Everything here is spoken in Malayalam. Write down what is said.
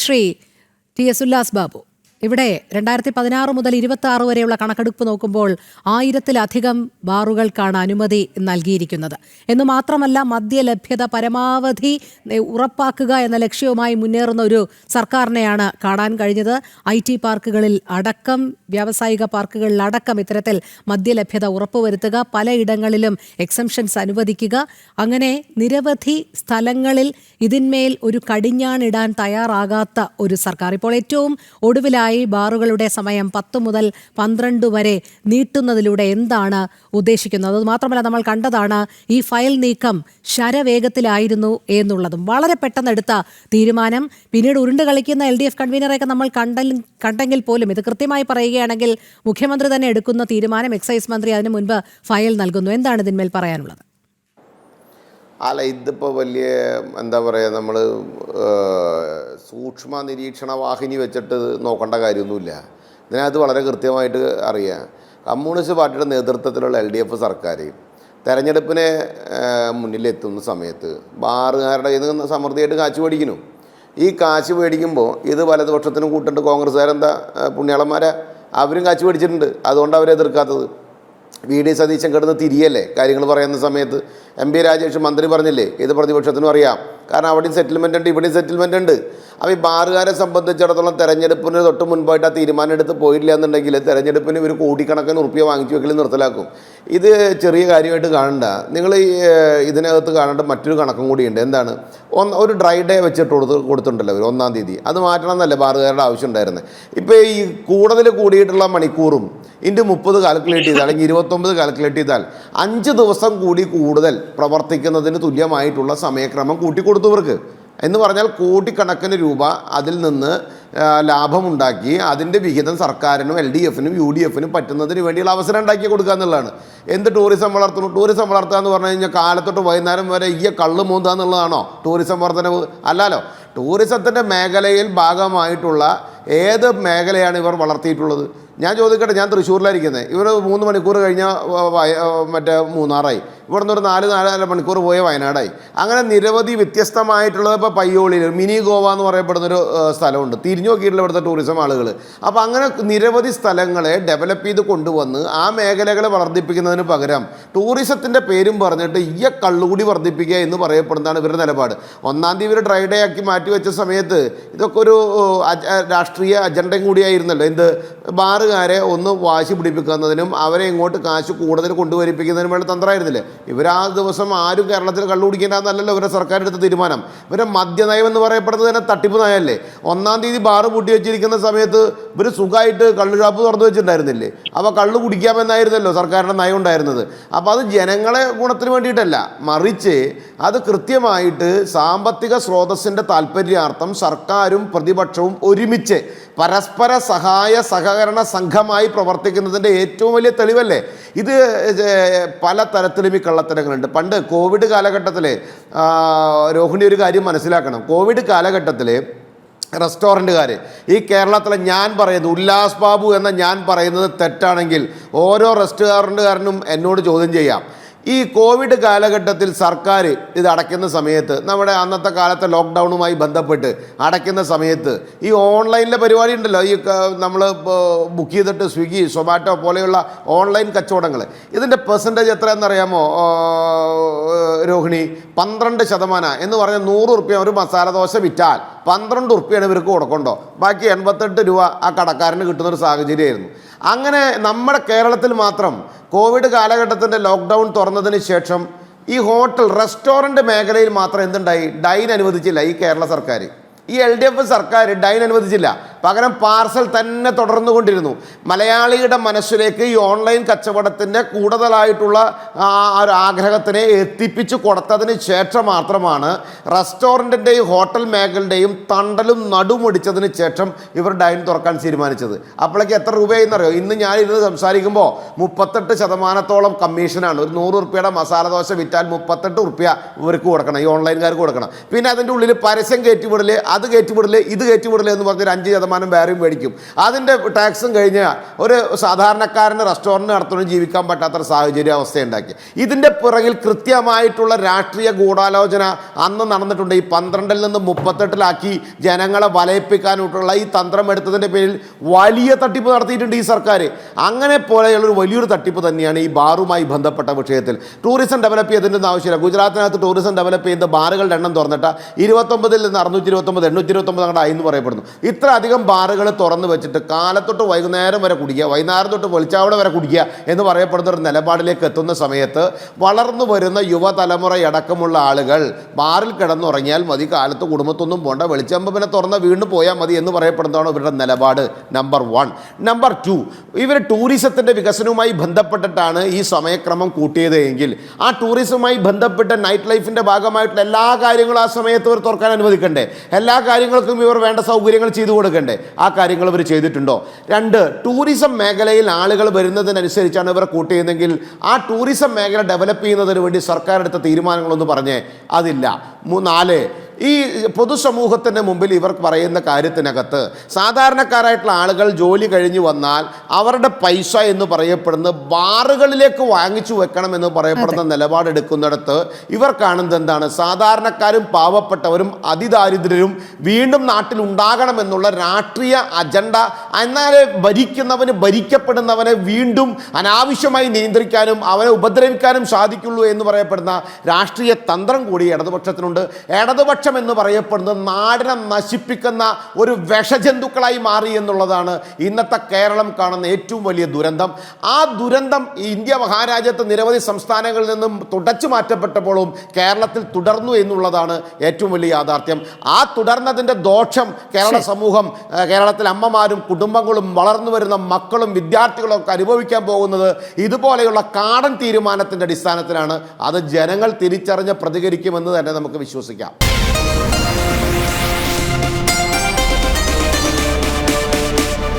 ശ്രീ ടി എസ് ഉല്ലാസ് ബാബു, ഇവിടെ 2016 മുതൽ 26 വരെയുള്ള കണക്കെടുപ്പ് നോക്കുമ്പോൾ 1000-ലധികം ബാറുകൾക്കാണ് അനുമതി നൽകിയിരിക്കുന്നത്. എന്ന് മാത്രമല്ല, മദ്യലഭ്യത പരമാവധി ഉറപ്പാക്കുക എന്ന ലക്ഷ്യവുമായി മുന്നേറുന്ന ഒരു സർക്കാരിനെയാണ് കാണാൻ കഴിഞ്ഞത്. IT പാർക്കുകളിൽ അടക്കം, വ്യാവസായിക പാർക്കുകളിലടക്കം ഇത്തരത്തിൽ മദ്യലഭ്യത ഉറപ്പുവരുത്തുക, പലയിടങ്ങളിലും എക്സംഷൻസ് അനുവദിക്കുക, അങ്ങനെ നിരവധി സ്ഥലങ്ങളിൽ ഇതിന്മേൽ ഒരു കടിഞ്ഞാണിടാൻ തയ്യാറാകാത്ത ഒരു സർക്കാർ. ഇപ്പോൾ ഏറ്റവും ഒടുവിലായി ബാറുകളുടെ സമയം 10 മുതൽ 12 വരെ നീട്ടുന്നതിലൂടെ എന്താണ് ഉദ്ദേശിക്കുന്നത്? അതുമാത്രമല്ല, നമ്മൾ കണ്ടതാണ് ഈ ഫയൽ നീക്കം ശരവേഗത്തിലായിരുന്നു എന്നുള്ളതും. വളരെ പെട്ടെന്ന് എടുത്ത തീരുമാനം. പിന്നീട് ഉരുണ്ട് കളിക്കുന്ന LDF കൺവീനറെയൊക്കെ നമ്മൾ കണ്ടെങ്കിൽ പോലും, ഇത് കൃത്യമായി പറയുകയാണെങ്കിൽ മുഖ്യമന്ത്രി തന്നെ എടുക്കുന്ന തീരുമാനം, എക്സൈസ് മന്ത്രി അതിനു മുൻപ് ഫയൽ നൽകുന്നു. എന്താണ് ഇതിന്മേൽ പറയാനുള്ളത്? അല്ല, ഇതിപ്പോൾ വലിയ എന്താ പറയുക, നമ്മൾ സൂക്ഷ്മ നിരീക്ഷണ വാഹിനി വെച്ചിട്ട് നോക്കേണ്ട കാര്യമൊന്നുമില്ല. ഇതിനകത്ത് വളരെ കൃത്യമായിട്ട് അറിയാം. കമ്മ്യൂണിസ്റ്റ് പാർട്ടിയുടെ നേതൃത്വത്തിലുള്ള LDF സർക്കാർ തെരഞ്ഞെടുപ്പിനെ മുന്നിലെത്തുന്ന സമയത്ത് ബാറുകാരുടെ ഇത് സമൃദ്ധിയായിട്ട് കാശ് മേടിക്കുന്നു. ഈ കാശ് മേടിക്കുമ്പോൾ ഇത് വലതുപക്ഷത്തിനും കൂട്ടുണ്ട്. കോൺഗ്രസ്സുകാരെന്താ പുണ്യാളന്മാരെ, അവരും കാശ് മേടിച്ചിട്ടുണ്ട്. അതുകൊണ്ട് അവരെ എതിർക്കാത്തത്. VD സതീശൻ കിടന്ന് തിരിയല്ലേ കാര്യങ്ങൾ പറയുന്ന സമയത്ത്. MP രാജേഷ് മന്ത്രി പറഞ്ഞില്ലേ, ഇത് പ്രതിപക്ഷത്തിനും അറിയാം. കാരണം അവിടെയും സെറ്റിൽമെൻ്റ് ഉണ്ട്, ഇവിടെയും സെറ്റിൽമെൻ്റ് ഉണ്ട്. അപ്പോൾ ഈ ബാറുകാരെ സംബന്ധിച്ചിടത്തോളം തെരഞ്ഞെടുപ്പിന് തൊട്ട് മുൻപായിട്ട് ആ തീരുമാനം എടുത്ത് പോയില്ല എന്നുണ്ടെങ്കിൽ തെരഞ്ഞെടുപ്പിന് ഇവർ കോടിക്കണക്കിന് ഉറുപ്പിക വാങ്ങിച്ചു വെക്കൽ നിർത്തലാക്കും. ഇത് ചെറിയ കാര്യമായിട്ട് കാണണ്ട. നിങ്ങൾ ഇതിനകത്ത് കാണേണ്ട മറ്റൊരു കണക്കും കൂടിയുണ്ട്. എന്താണ്? ഒരു ഡ്രൈ ഡേ വെച്ചിട്ട് കൊടുത്തിട്ടുണ്ടല്ലോ അവർ 1-ാം തീയതി. അത് മാറ്റണം എന്നല്ലേ ബാറുകാരുടെ ആവശ്യം ഉണ്ടായിരുന്നത്. ഇപ്പോൾ ഈ കൂടുതൽ കൂടിയിട്ടുള്ള മണിക്കൂറും ഇൻറ്റു 30 കാൽക്കുലേറ്റ് ചെയ്താൽ, അല്ലെങ്കിൽ 29 കാൽക്കുലേറ്റ് ചെയ്താൽ 5 ദിവസം കൂടി കൂടുതൽ പ്രവർത്തിക്കുന്നതിന് തുല്യമായിട്ടുള്ള സമയക്രമം കൂട്ടിക്കൊടുത്തവർക്ക് എന്ന് പറഞ്ഞാൽ കോടിക്കണക്കിന് രൂപ അതിൽ നിന്ന് ലാഭമുണ്ടാക്കി അതിൻ്റെ വിഹിതം സർക്കാരിനും LDFനും UDFനും പറ്റുന്നതിന് വേണ്ടിയുള്ള അവസരം ഉണ്ടാക്കി കൊടുക്കുക എന്നുള്ളതാണ്. എന്ത് ടൂറിസം വളർത്തുന്നു? ടൂറിസം വളർത്തുക എന്ന് പറഞ്ഞു കഴിഞ്ഞാൽ കാലത്തൊട്ട് വൈകുന്നേരം വരെ കള്ള് മൂന്നുക എന്നുള്ളതാണോ ടൂറിസം വർധനവ്? അല്ലല്ലോ. ടൂറിസത്തിൻ്റെ മേഖലയിൽ ഭാഗമായിട്ടുള്ള ഏത് മേഖലയാണ് ഇവർ വളർത്തിയിട്ടുള്ളത്? ഞാൻ ചോദിക്കട്ടെ, ഞാൻ തൃശ്ശൂരിലായിരിക്കുന്നത്. ഇവർ 3 മണിക്കൂർ കഴിഞ്ഞാൽ മറ്റേ മൂന്നാറായി, ഇവിടെ നിന്ന് ഒരു 4 മണിക്കൂർ പോയ വയനാടായി. അങ്ങനെ നിരവധി വ്യത്യസ്തമായിട്ടുള്ളത്. ഇപ്പോൾ പയ്യോളിയിൽ മിനി ഗോവ എന്ന് പറയപ്പെടുന്നൊരു സ്ഥലമുണ്ട്. തിരിഞ്ഞു നോക്കിയിട്ടുള്ള ഇവിടുത്തെ ടൂറിസം ആളുകൾ. അപ്പോൾ അങ്ങനെ നിരവധി സ്ഥലങ്ങളെ ഡെവലപ്പ് ചെയ്ത് കൊണ്ടുവന്ന് ആ മേഖലകളെ വർദ്ധിപ്പിക്കുന്നതിന് പകരം ടൂറിസത്തിൻ്റെ പേരും പറഞ്ഞിട്ട് കള്ളുകൂടി വർദ്ധിപ്പിക്കുക എന്ന് പറയപ്പെടുന്നതാണ് ഇവരുടെ നിലപാട്. 1-ാം തീയതി ഇവർ ഡ്രൈ ഡേ ആക്കി മാറ്റിവെച്ച സമയത്ത് ഇതൊക്കെ ഒരു രാഷ്ട്രീയ അജണ്ടയും കൂടിയായിരുന്നല്ലോ. എന്ത്? ബാറുകാരെ ഒന്ന് വാശി പിടിപ്പിക്കുന്നതിനും അവരെ ഇങ്ങോട്ട് കാശ് കൂടുതൽ കൊണ്ടുവരിപ്പിക്കുന്നതിനും വേണ്ട തന്ത്രമായിരുന്നില്ലേ? ഇവരാ ദിവസം ആരും കേരളത്തിൽ കള്ളു കുടിക്കേണ്ടെന്നല്ലല്ലോ ഇവരുടെ സർക്കാർ എടുത്ത തീരുമാനം. ഇവരുടെ മദ്യനയം എന്ന് പറയപ്പെടുന്നത് തന്നെ തട്ടിപ്പ് നയമല്ലേ? 1-ാം തീയതി ബാറ് പൂട്ടി വെച്ചിരിക്കുന്ന സമയത്ത് ഇവർ സുഖമായിട്ട് കള്ളു ഷാപ്പ് തുറന്നു വെച്ചിട്ടുണ്ടായിരുന്നില്ലേ? അപ്പോൾ കള്ളു കുടിക്കാമെന്നായിരുന്നല്ലോ സർക്കാരിൻ്റെ നയം ഉണ്ടായിരുന്നത്. അപ്പോൾ അത് ജനങ്ങളെ ഗുണത്തിന് വേണ്ടിയിട്ടല്ല, മറിച്ച് അത് കൃത്യമായിട്ട് സാമ്പത്തിക സ്രോതസ്സിൻ്റെ താല്പര്യാർത്ഥം സർക്കാരും പ്രതിപക്ഷവും ഒരുമിച്ച് പരസ്പര സഹായ സഹകരണ സംഘമായി പ്രവർത്തിക്കുന്നതിൻ്റെ ഏറ്റവും വലിയ തെളിവല്ലേ ഇത്? പല തരത്തിലും ഈ കള്ളത്തരങ്ങളുണ്ട്. പണ്ട് കോവിഡ് കാലഘട്ടത്തിൽ രോഹിണി ഒരു കാര്യം മനസ്സിലാക്കണം. കോവിഡ് കാലഘട്ടത്തിൽ റെസ്റ്റോറൻറ്റുകാർ ഈ കേരളത്തിലെ, ഞാൻ പറയുന്നത് ഉല്ലാസ് ബാബു എന്ന ഞാൻ പറയുന്നത് തെറ്റാണെങ്കിൽ ഓരോ റെസ്റ്റോറൻറ്റുകാരനും എന്നോട് ചോദ്യം ചെയ്യാം. ഈ കോവിഡ് കാലഘട്ടത്തിൽ സർക്കാർ ഇത് അടയ്ക്കുന്ന സമയത്ത്, നമ്മുടെ അന്നത്തെ കാലത്തെ ലോക്ക്ഡൗണുമായി ബന്ധപ്പെട്ട് അടയ്ക്കുന്ന സമയത്ത് ഈ ഓൺലൈനിലെ പരിപാടി ഉണ്ടല്ലോ, ഈ നമ്മൾ ബുക്ക് ചെയ്തിട്ട് സ്വിഗ്ഗി, സൊമാറ്റോ പോലെയുള്ള ഓൺലൈൻ കച്ചവടങ്ങൾ, ഇതിൻ്റെ പെർസെൻറ്റേജ് എത്രയെന്നറിയാമോ രോഹിണി? 12% എന്ന് പറഞ്ഞാൽ 100 ഉറുപ്പ്യ ഒരു മസാല ദോശ വിറ്റാൽ 12 ഉറുപ്പ്യാണ് ഇവർക്ക് കൊടുക്കണ്ടോ, ബാക്കി 88 രൂപ ആ കടക്കാരന് കിട്ടുന്നൊരു സാഹചര്യമായിരുന്നു. അങ്ങനെ നമ്മുടെ കേരളത്തിൽ മാത്രം കോവിഡ് കാലഘട്ടത്തിൻ്റെ ലോക്ക്ഡൗൺ തുറന്നതിന് ശേഷം ഈ ഹോട്ടൽ റെസ്റ്റോറൻറ്റ് മേഖലയിൽ മാത്രം എന്തുണ്ടായി? ഡൈൻ അനുവദിച്ചില്ല ഈ കേരള സർക്കാർ. ഈ LDF സർക്കാർ ഡൈൻ അനുവദിച്ചില്ല, പകരം പാർസൽ തന്നെ തുടർന്നുകൊണ്ടിരുന്നു. മലയാളിയുടെ മനസ്സിലേക്ക് ഈ ഓൺലൈൻ കച്ചവടത്തിൻ്റെ കൂടുതലായിട്ടുള്ള ഒരു ആഗ്രഹത്തിനെ എത്തിപ്പിച്ചു കൊടുത്തതിന് ശേഷം മാത്രമാണ് റെസ്റ്റോറൻറ്റിൻ്റെയും ഹോട്ടൽ മേഖലയുടെയും തണ്ടലും നടുമൊടിച്ചതിന് ശേഷം ഇവർ ഡൈൻ തുറക്കാൻ തീരുമാനിച്ചത്. അപ്പോഴേക്ക് എത്ര രൂപയെന്നറിയോ? ഇന്ന് ഞാനിരുന്ന് സംസാരിക്കുമ്പോൾ 38% കമ്മീഷനാണ്. ഒരു 100 ഉറുപ്പ്യയുടെ മസാല ദോശ വിറ്റാൽ 38 ഉറുപ്പ്യ ഇവർക്ക് കൊടുക്കണം, ഈ ഓൺലൈൻകാർക്ക് കൊടുക്കണം. പിന്നെ അതിൻ്റെ ഉള്ളിൽ പരസ്യം കയറ്റിവിടല്, അത് കയറ്റിവിടല്, ഇത് കയറ്റിവിടല് എന്ന് പറഞ്ഞൊരു 5% 5% വേറെയും മേടിക്കും. അതിൻ്റെ ടാക്സും കഴിഞ്ഞാൽ ഒരു സാധാരണക്കാരന് റെസ്റ്റോറൻറ്റ് നടത്തുന്നതിന് ജീവിക്കാൻ പറ്റാത്ത സാഹചര്യ അവസ്ഥയുണ്ടാക്കി. ഇതിൻ്റെ പിറകിൽ കൃത്യമായിട്ടുള്ള രാഷ്ട്രീയ ഗൂഢാലോചന അന്ന് നടന്നിട്ടുണ്ട്. ഈ 12-ൽ നിന്ന് 38-ലാക്കി ജനങ്ങളെ വലയിപ്പിക്കാനായിട്ടുള്ള ഈ തന്ത്രം എടുത്തതിൻ്റെ പേരിൽ വലിയ തട്ടിപ്പ് നടത്തിയിട്ടുണ്ട് ഈ സർക്കാർ. അങ്ങനെ പോലെയുള്ളൊരു വലിയൊരു തട്ടിപ്പ് തന്നെയാണ് ഈ ബാറുമായി ബന്ധപ്പെട്ട വിഷയത്തിൽ. ടൂറിസം ഡെവലപ്പ് ചെയ്തതിൻ്റെ ആവശ്യമില്ല. ഗുജറാത്തിനകത്ത് ടൂറിസം ഡെവലപ്പ് ചെയ്യുന്ന ബാറുകളുടെ എണ്ണം തുറന്നിട്ട് 29-ൽ നിന്ന് 629, 829 അങ്ങോട്ട് ആയി എന്ന് പറയപ്പെടുന്നു. ഇത്ര അധികം ബാറുകൾ തുറന്നു വെച്ചിട്ട് കാലത്തൊട്ട് വൈകുന്നേരം വരെ കുടിക്കുക, വൈകുന്നേരം തൊട്ട് വെളിച്ചാവട വരെ കുടിക്കുക എന്ന് പറയപ്പെടുന്ന ഒരു നിലപാടിലേക്ക് എത്തുന്ന സമയത്ത് വളർന്നു വരുന്ന യുവതലമുറയടക്കമുള്ള ആളുകൾ ബാറിൽ കിടന്നുറങ്ങിയാൽ മതി, കാലത്ത് കുടുംബത്തൊന്നും പോകണ്ട, വെളിച്ചമ്പനെ തുറന്ന വീണ്ടും പോയാൽ മതി എന്ന് പറയപ്പെടുന്നതാണ് ഇവരുടെ നിലപാട്. നമ്പർ 1. നമ്പർ 2, ഇവർ ടൂറിസത്തിൻ്റെ വികസനവുമായി ബന്ധപ്പെട്ടിട്ടാണ് ഈ സമയക്രമം കൂട്ടിയത് എങ്കിൽ ആ ടൂറിസവുമായി ബന്ധപ്പെട്ട് നൈറ്റ് ലൈഫിൻ്റെ ഭാഗമായിട്ടുള്ള എല്ലാ കാര്യങ്ങളും ആ സമയത്ത് ഇവർ തുറക്കാൻ അനുവദിക്കണ്ടേ? എല്ലാ കാര്യങ്ങൾക്കും ഇവർ വേണ്ട സൗകര്യങ്ങൾ ചെയ്തു കൊടുക്കണ്ടേ? ആ കാര്യങ്ങൾ ഇവർ ചെയ്തിട്ടുണ്ടോ? 2, ടൂറിസം മേഖലയിൽ ആളുകൾ വരുന്നതിനനുസരിച്ചാണ് ഇവർ കൂട്ടിയതെങ്കിൽ ആ ടൂറിസം മേഖല ഡെവലപ്പ് ചെയ്യുന്നതിന് വേണ്ടി സർക്കാർ എടുത്ത തീരുമാനങ്ങളൊന്ന് പറഞ്ഞേ, അതില്ല. 4, ഈ പൊതുസമൂഹത്തിൻ്റെ മുമ്പിൽ ഇവർ പറയുന്ന കാര്യത്തിനകത്ത് സാധാരണക്കാരായിട്ടുള്ള ആളുകൾ ജോലി കഴിഞ്ഞ് വന്നാൽ അവരുടെ പൈസ എന്ന് പറയപ്പെടുന്നത് ബാറുകളിലേക്ക് വാങ്ങിച്ചു വെക്കണം എന്ന് പറയപ്പെടുന്ന നിലപാടെടുക്കുന്നിടത്ത് ഇവർ കാണുന്നത് എന്താണ്? സാധാരണക്കാരും പാവപ്പെട്ടവരും അതിദാരിദ്ര്യരും വീണ്ടും നാട്ടിൽ ഉണ്ടാകണമെന്നുള്ള രാഷ്ട്രീയ അജണ്ട. എന്നാലേ ഭരിക്കുന്നവന് ഭരിക്കപ്പെടുന്നവനെ വീണ്ടും അനാവശ്യമായി നിയന്ത്രിക്കാനും അവനെ ഉപദ്രവിക്കാനും സാധിക്കുള്ളൂ എന്ന് പറയപ്പെടുന്ന രാഷ്ട്രീയ തന്ത്രം കൂടി ഇടതുപക്ഷത്തിനുണ്ട്. ഇടതുപക്ഷം എന്ന് പറയപ്പെടുന്നത് നാടിനെ നശിപ്പിക്കുന്ന ഒരു വിഷജന്തുക്കളായി മാറി എന്നുള്ളതാണ് ഇന്നത്തെ കേരളം കാണുന്ന ഏറ്റവും വലിയ ദുരന്തം. ആ ദുരന്തം ഇന്ത്യ മഹാരാജ്യത്ത് നിരവധി സംസ്ഥാനങ്ങളിൽ നിന്നും തുടച്ചു മാറ്റപ്പെട്ടപ്പോഴും കേരളത്തിൽ തുടർന്നു എന്നുള്ളതാണ് ഏറ്റവും വലിയ യാഥാർത്ഥ്യം. ആ തുടർന്നതിൻ്റെ ദോഷം കേരള സമൂഹം, കേരളത്തിലെ അമ്മമാരും കുടുംബങ്ങളും വളർന്നു വരുന്ന മക്കളും വിദ്യാർത്ഥികളും ഒക്കെ അനുഭവിക്കാൻ പോകുന്നത് ഇതുപോലെയുള്ള കാടൻ തീരുമാനത്തിൻ്റെ അടിസ്ഥാനത്തിലാണ്. അത് ജനങ്ങൾ തിരിച്ചറിഞ്ഞ് പ്രതികരിക്കുമെന്ന് തന്നെ നമുക്ക് വിശ്വസിക്കാം.